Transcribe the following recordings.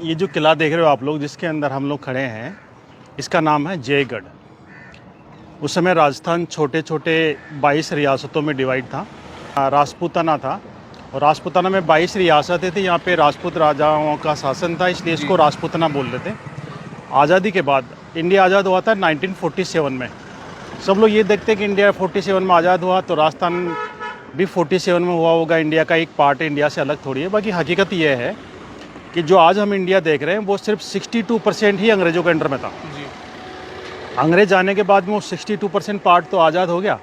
ये जो किला देख रहे हो आप लोग, जिसके अंदर हम लोग खड़े हैं, इसका नाम है जयगढ़। उस समय राजस्थान छोटे छोटे 22 रियासतों में डिवाइड था। राजपूताना था और राजपूताना में 22 रियासतें थी। यहाँ पे राजपूत राजाओं का शासन था, इसलिए इसको राजपूताना बोल रहे थे। आज़ादी के बाद इंडिया आज़ाद हुआ था 1947 में। सब लोग ये देखते हैं कि इंडिया 47 में आज़ाद हुआ, तो राजस्थान भी 47 में हुआ होगा। इंडिया का एक पार्ट है, इंडिया से अलग थोड़ी है। बाकी हकीकत ये है कि जो आज हम इंडिया देख रहे हैं वो सिर्फ 62% ही अंग्रेज़ों के अंडर में था जी। अंग्रेज जाने के बाद में वो 62% पार्ट तो आज़ाद हो गया,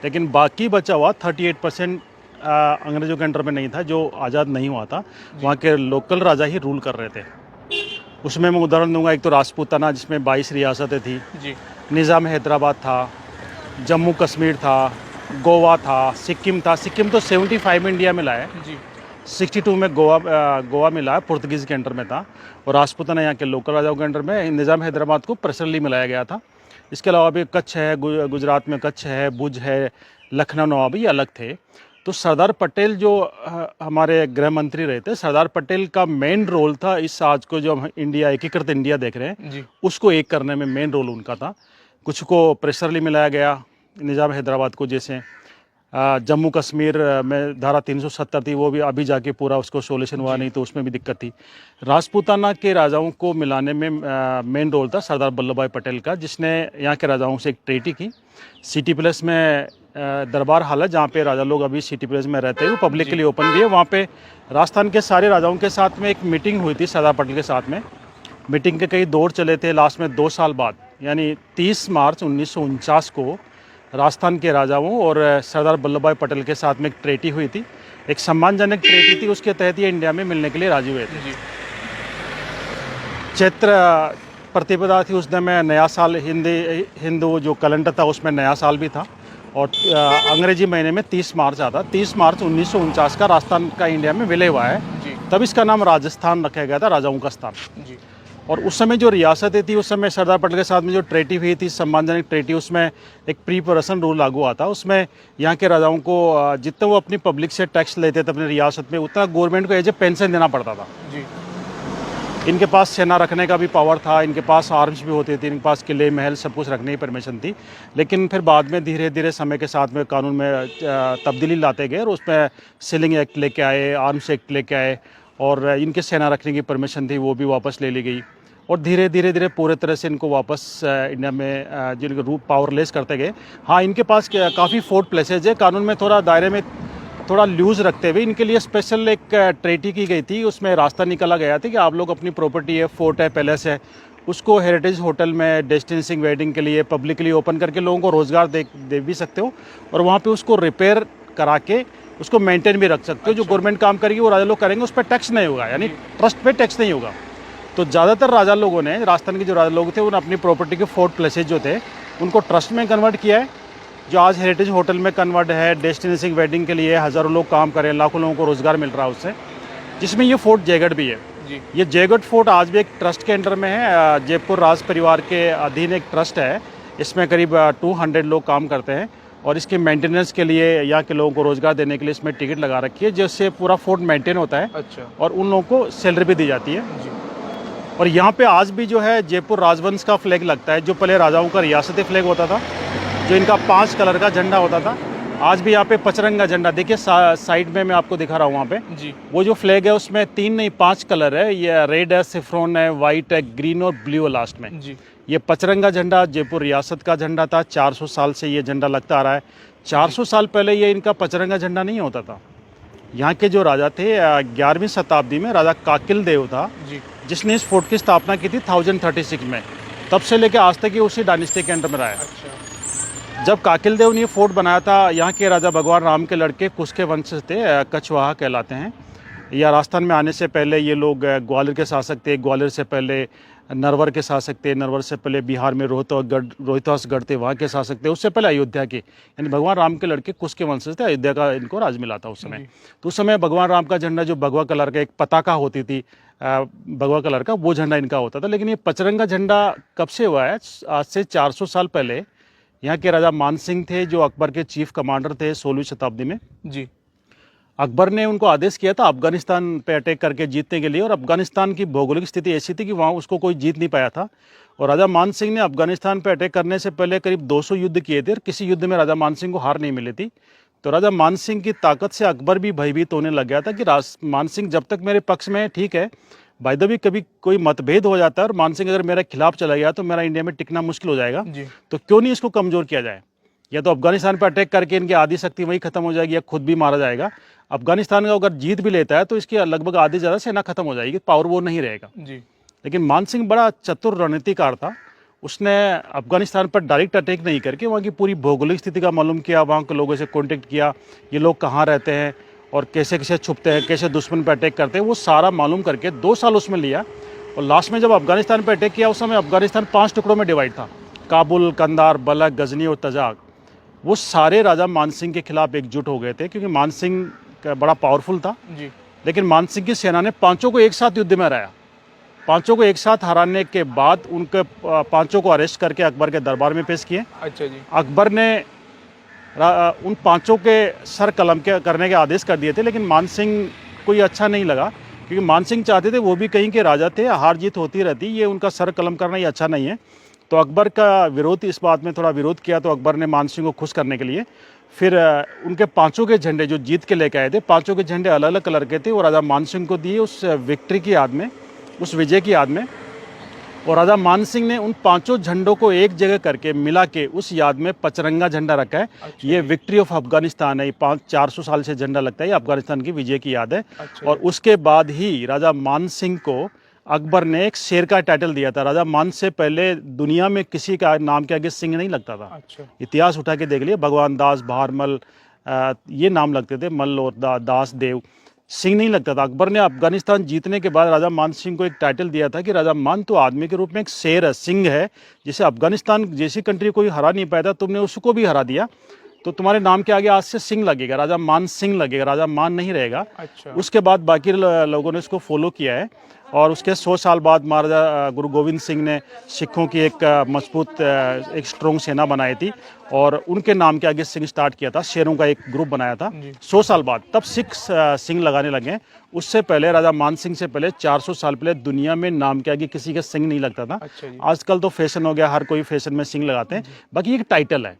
लेकिन बाकी बचा हुआ 38% अंग्रेज़ों के अंडर में नहीं था, जो आज़ाद नहीं हुआ था। वहाँ के लोकल राजा ही रूल कर रहे थे। उसमें मैं उदाहरण दूंगा, एक तो राजपूताना जिसमें 22 रियासतें थी जी। निज़ाम हैदराबाद था, जम्मू कश्मीर था, गोवा था, सिक्किम था। सिक्किम तो 75 में इंडिया मिला है जी। 62 में गोवा मिला है, पुर्तगीज़ के अंडर में था। और राजपूताना यहाँ के लोकल राजाओं के अंडर में। निज़ाम हैदराबाद को प्रेशरली मिलाया गया था। इसके अलावा भी कच्छ है, गुजरात में कच्छ है, भुज है, लखनऊ नवाबी अलग थे। तो सरदार पटेल जो हमारे गृह मंत्री रहे थे, सरदार पटेल का मेन रोल था इस आज को जो हम इंडिया एकीकृत इंडिया देख रहे हैं जी। उसको एक करने में मेन रोल उनका था। कुछ को प्रेशरली मिलाया गया, निज़ाम हैदराबाद को, जैसे जम्मू कश्मीर में धारा 370 थी, वो भी अभी जाके पूरा उसको सोल्यूशन हुआ नहीं, तो उसमें भी दिक्कत थी। राजपूताना के राजाओं को मिलाने में मेन रोल था सरदार वल्लभ भाई पटेल का, जिसने यहाँ के राजाओं से एक ट्रीटी की। सिटी प्लेस में दरबार हाल है, जहाँ पे राजा लोग अभी सिटी प्लेस में रहते हैं, वो पब्लिक के लिए ओपन भी है। वहाँ पे राजस्थान के सारे राजाओं के साथ में एक मीटिंग हुई थी सरदार पटेल के साथ में। मीटिंग के कई दौर चले थे। लास्ट में 2 साल बाद यानी 30 मार्च 1949 को राजस्थान के राजाओं और सरदार वल्लभ भाई पटेल के साथ में एक ट्रीटी हुई थी। एक सम्मानजनक ट्रीटी थी, उसके तहत ये इंडिया में मिलने के लिए राजी हुए थे। चैत्र प्रतिपदा थी, उस दिन में नया साल हिंदू जो कैलेंडर था उसमें नया साल भी था। और अंग्रेजी महीने में 30 मार्च आता। 30 मार्च 1949 का राजस्थान का इंडिया में विलय हुआ है जी। तब इसका नाम राजस्थान रखा गया था, राजाओं का स्थान जी। और उस समय जो रियासतें थी, उस समय सरदार पटेल के साथ में जो ट्रीटी हुई थी, सम्मानजनक ट्रीटी, उसमें एक प्रीपरेशन रूल लागू हुआ था। उसमें यहाँ के राजाओं को जितना वो अपनी पब्लिक से टैक्स लेते थे अपने रियासत में, उतना गवर्नमेंट को एज ए पेंशन देना पड़ता था जी। इनके पास सेना रखने का भी पावर था, इनके पास आर्म्स भी होते थे, इनके पास किले महल सब कुछ रखने की परमिशन थी। लेकिन फिर बाद में धीरे धीरे समय के साथ में कानून में तब्दीली लाते गए और उसमें सीलिंग एक्ट लेके आए, आर्म्स एक्ट लेके आए, और इनके सेना रखने की परमिशन थी वो भी वापस ले ली गई। और धीरे धीरे पूरे तरह से इनको वापस इंडिया में जो इनके रूप पावरलेस करते गए। हाँ, इनके पास काफ़ी फोर्ट प्लेसेज है, कानून में थोड़ा दायरे में थोड़ा लूज़ रखते हुए इनके लिए स्पेशल एक ट्रीटी की गई थी। उसमें रास्ता निकाला गया था कि आप लोग अपनी प्रॉपर्टी है, फोर्ट है, पैलेस है, उसको हेरिटेज होटल में डेस्टिनेशन वेडिंग के लिए पब्लिकली ओपन करके लोगों को रोज़गार दे भी सकते हो, और वहाँ पे उसको रिपेयर करा के उसको मेंटेन भी रख सकते हो। जो गवर्नमेंट काम करेगी वो राजा लोग करेंगे, उस पर टैक्स नहीं होगा, यानी ट्रस्ट पे टैक्स नहीं होगा। तो ज़्यादातर राजा लोगों ने, राजस्थान के जो राजा लोग थे, उन्होंने अपनी प्रॉपर्टी के फोर्ट प्लेसेज जो थे उनको ट्रस्ट में कन्वर्ट किया है, जो आज हेरिटेज होटल में कन्वर्ट है। डेस्टिनेशन वेडिंग के लिए हज़ारों लोग काम करें, लाखों लोगों को रोज़गार मिल रहा है उससे, जिसमें ये फोर्ट जयगढ़ भी है जी। ये जयगढ़ फोर्ट आज भी एक ट्रस्ट के अंडर में है। जयपुर राज परिवार के अधीन एक ट्रस्ट है, इसमें करीब 200 लोग काम करते हैं, और इसके मेंटेनेंस के लिए, यहाँ के लोगों को रोज़गार देने के लिए इसमें टिकट लगा रखी है, जिससे पूरा फोर्ट मेंटेन होता है। अच्छा। और उन लोगों को सैलरी भी दी जाती है जी। और यहाँ पे आज भी जो है जयपुर राजवंश का फ्लैग लगता है, जो पहले राजाओं का रियासती फ्लैग होता था, जो इनका 5 कलर का झंडा होता था। आज भी यहाँ पे पचरंगा झंडा देखिए, साइड में मैं आपको दिखा रहा हूँ वहाँ पे जी। वो जो फ्लैग है उसमें 3 नहीं 5 कलर है। ये रेड है, सिफ्रॉन है, वाइट है, ग्रीन और ब्लू है लास्ट में जी। ये पचरंगा झंडा जयपुर रियासत का झंडा था। 400 साल से ये झंडा लगता आ रहा है। 400 साल पहले ये इनका पचरंगा झंडा नहीं होता था। यहाँ के जो राजा थे 11वीं शताब्दी में राजा काकिल देव था जी, जिसने इस फोर्ट की स्थापना की थी 1036 में। तब से लेकर आज तक ये उसी डायनेस्टी के अंडर में रहा है। अच्छा। जब काकिल देव ने ये फोर्ट बनाया था, यहाँ के राजा भगवान राम के लड़के कुश के वंश थे, कछवाहा कहलाते हैं। या राजस्थान में आने से पहले ये लोग ग्वालियर के शासक थे, ग्वालियर से पहले नरवर के शासक थे, नरवर से पहले बिहार में रोहतासगढ़ थे, वहाँ के शासक थे, उससे पहले अयोध्या के, यानी भगवान राम के लड़के कुश के वंश थे। अयोध्या का इनको राज मिला था उस समय। तो उस समय भगवान राम का झंडा जो भगवा कलर का एक पताका होती थी, भगवा कलर का, वो झंडा इनका होता था। लेकिन ये पचरंगा झंडा कब से हुआ है? आज से 400 साल पहले यहाँ के राजा मान सिंह थे, जो अकबर के चीफ कमांडर थे 16वीं शताब्दी में जी। अकबर ने उनको आदेश किया था अफगानिस्तान पे अटैक करके जीतने के लिए, और अफगानिस्तान की भौगोलिक स्थिति ऐसी थी कि वहाँ उसको कोई जीत नहीं पाया था। और राजा मान सिंह ने अफगानिस्तान पे अटैक करने से पहले करीब 200 युद्ध किए थे और किसी युद्ध में राजा मान सिंह को हार नहीं मिली थी। तो राजा मान सिंह की ताकत से अकबर भी भयभीत होने लग गया था कि मान सिंह जब तक मेरे पक्ष में है ठीक है, बाय द वे कभी कोई मतभेद हो जाता है और मान सिंह अगर मेरे खिलाफ चला गया तो मेरा इंडिया में टिकना मुश्किल हो जाएगा, तो क्यों नहीं इसको कमज़ोर किया जाए। या तो अफगानिस्तान पर अटैक करके इनकी आधी शक्ति वहीं खत्म हो जाएगी या खुद भी मारा जाएगा। अफगानिस्तान का अगर जीत भी लेता है तो इसकी लगभग आधी ज़्यादा सेना खत्म हो जाएगी, पावर वो नहीं रहेगा जी। लेकिन मान सिंह बड़ा चतुर रणनीतिकार था। उसने अफगानिस्तान पर डायरेक्ट अटैक नहीं करके वहाँ की पूरी भौगोलिक स्थिति का मालूम किया, वहाँ के लोगों से कॉन्टेक्ट किया, ये लोग कहाँ रहते हैं और कैसे कैसे छुपते हैं, कैसे दुश्मन पर अटैक करते हैं, वो सारा मालूम करके 2 साल उसमें लिया। और लास्ट में जब अफगानिस्तान पर अटैक किया उस समय अफगानिस्तान 5 टुकड़ों में डिवाइड था, काबुल, कंधार, बलख, गजनी और तजाक। वो सारे राजा मान सिंह के खिलाफ एकजुट हो गए थे क्योंकि मान सिंह बड़ा पावरफुल था जी। लेकिन मान सिंह की सेना ने 5 को एक साथ युद्ध में हराया। 5 को एक साथ हराने के बाद उनके 5 को अरेस्ट करके अकबर के दरबार में पेश किए। अच्छा जी। अकबर ने उन 5 के सर कलम के करने के आदेश कर दिए थे, लेकिन मान सिंह को ये अच्छा नहीं लगा क्योंकि मान सिंह चाहते थे, वो भी कहीं के राजा थे, हार जीत होती रहती, ये उनका सर कलम करना ये अच्छा नहीं है। तो अकबर का विरोध, इस बात में थोड़ा विरोध किया। तो अकबर ने मान सिंह को खुश करने के लिए फिर उनके 5 के झंडे जो जीत के लेके आए थे, 5 के झंडे अलग अलग कलर के थे, वो राजा मान सिंह को दिए उस विक्ट्री की याद में, उस विजय की याद में। और राजा मान सिंह ने उन 5 झंडों को एक जगह करके मिला के उस याद में पचरंगा झंडा रखा है। अच्छा, ये विक्ट्री ऑफ अफगानिस्तान है, ये 400 साल से झंडा लगता है, ये अफगानिस्तान की विजय की याद है। अच्छा, और उसके बाद ही राजा मान सिंह को अकबर ने एक शेर का टाइटल दिया था। राजा मान से पहले दुनिया में किसी का नाम के आगे सिंह नहीं लगता था। अच्छा। इतिहास उठा के देख लिया, भगवान दास, भारमल, ये नाम लगते थे, मल्ल और दास, देव, सिंह नहीं लगता था। अकबर ने अफगानिस्तान जीतने के बाद राजा मान सिंह को एक टाइटल दिया था कि राजा मान तो आदमी के रूप में एक शेर है, सिंह है, जिसे अफगानिस्तान जैसी कंट्री कोई हरा नहीं पाया था, तुमने उसको भी हरा दिया, तो तुम्हारे नाम के आगे आज से सिंह लगेगा, राजा मान सिंह लगेगा, राजा मान नहीं रहेगा। अच्छा। उसके बाद बाकी लोगों ने इसको फॉलो किया है और उसके 100 साल बाद महाराजा गुरु गोविंद सिंह ने सिखों की एक मजबूत, एक स्ट्रॉन्ग सेना बनाई थी और उनके नाम के आगे सिंह स्टार्ट किया था, शेरों का एक ग्रुप बनाया था 100 साल बाद, तब सिख सिंह लगाने लगे। उससे पहले राजा मान सिंह से पहले 400 साल पहले दुनिया में नाम के आगे किसी का सिंह नहीं लगता था। अच्छा। आजकल तो फैशन हो गया, हर कोई फैशन में सिंह लगाते हैं, बाकी एक टाइटल है।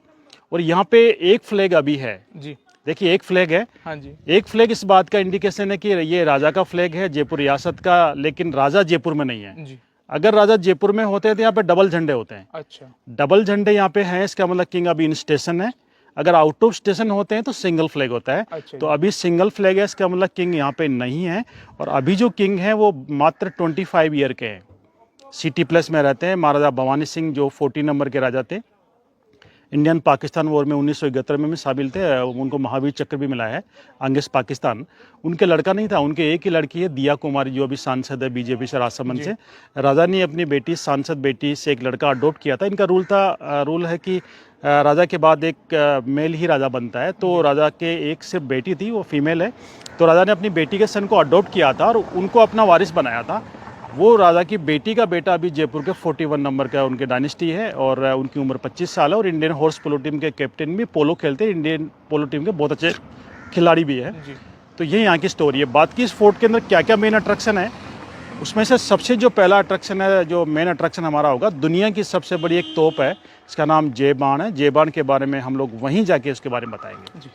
और यहाँ पे एक फ्लैग अभी है जी, देखिए एक फ्लैग है। हाँ जी। एक फ्लैग इस बात का इंडिकेशन है कि ये राजा का फ्लैग है, जयपुर रियासत का, लेकिन राजा जयपुर में नहीं है जी। अगर राजा जयपुर में होते हैं तो यहाँ पे डबल झंडे होते हैं। अच्छा। डबल झंडे यहाँ पे हैं, इसका मतलब किंग अभी इन स्टेशन है। अगर आउट ऑफ स्टेशन होते हैं तो सिंगल फ्लैग होता है। अच्छा। तो अभी सिंगल फ्लैग है, इसका मतलब किंग यहाँ पे नहीं है। और अभी जो किंग है वो मात्र 25 ईयर के हैं, सिटी प्लेस में रहते हैं। महाराजा भवानी सिंह जो 40 नंबर के राजा थे, इंडियन पाकिस्तान वॉर में 1971 में भी शामिल थे, उनको महावीर चक्र भी मिला है, अंगेज पाकिस्तान। उनके लड़का नहीं था, उनके एक ही लड़की है दिया कुमारी, जो अभी सांसद है बीजेपी से राजसमंद से। राजा ने अपनी बेटी, सांसद बेटी से एक लड़का अडॉप्ट किया था। इनका रूल है कि राजा के बाद एक मेल ही राजा बनता है, तो राजा के एक सिर्फ बेटी थी, वो फीमेल है। तो राजा ने अपनी बेटी के सन को अडॉप्ट किया था और उनको अपना वारिस बनाया था। वो राजा की बेटी का बेटा अभी जयपुर के 41 नंबर का उनके डायनेस्टी है और उनकी उम्र 25 साल है और इंडियन हॉर्स पोलो टीम के कैप्टन भी, पोलो खेलते हैं, इंडियन पोलो टीम के बहुत अच्छे खिलाड़ी भी है जी। तो ये यहाँ की स्टोरी है। बात की इस फोर्ट के अंदर क्या क्या मेन अट्रैक्शन है, उसमें से सबसे जो पहला अट्रैक्शन है, जो मेन अट्रैक्शन हमारा होगा, दुनिया की सबसे बड़ी एक तोप है, इसका नाम जय बाण है। जय बाण के बारे में हम लोग वहीं जाके उसके बारे में बताएंगे जी।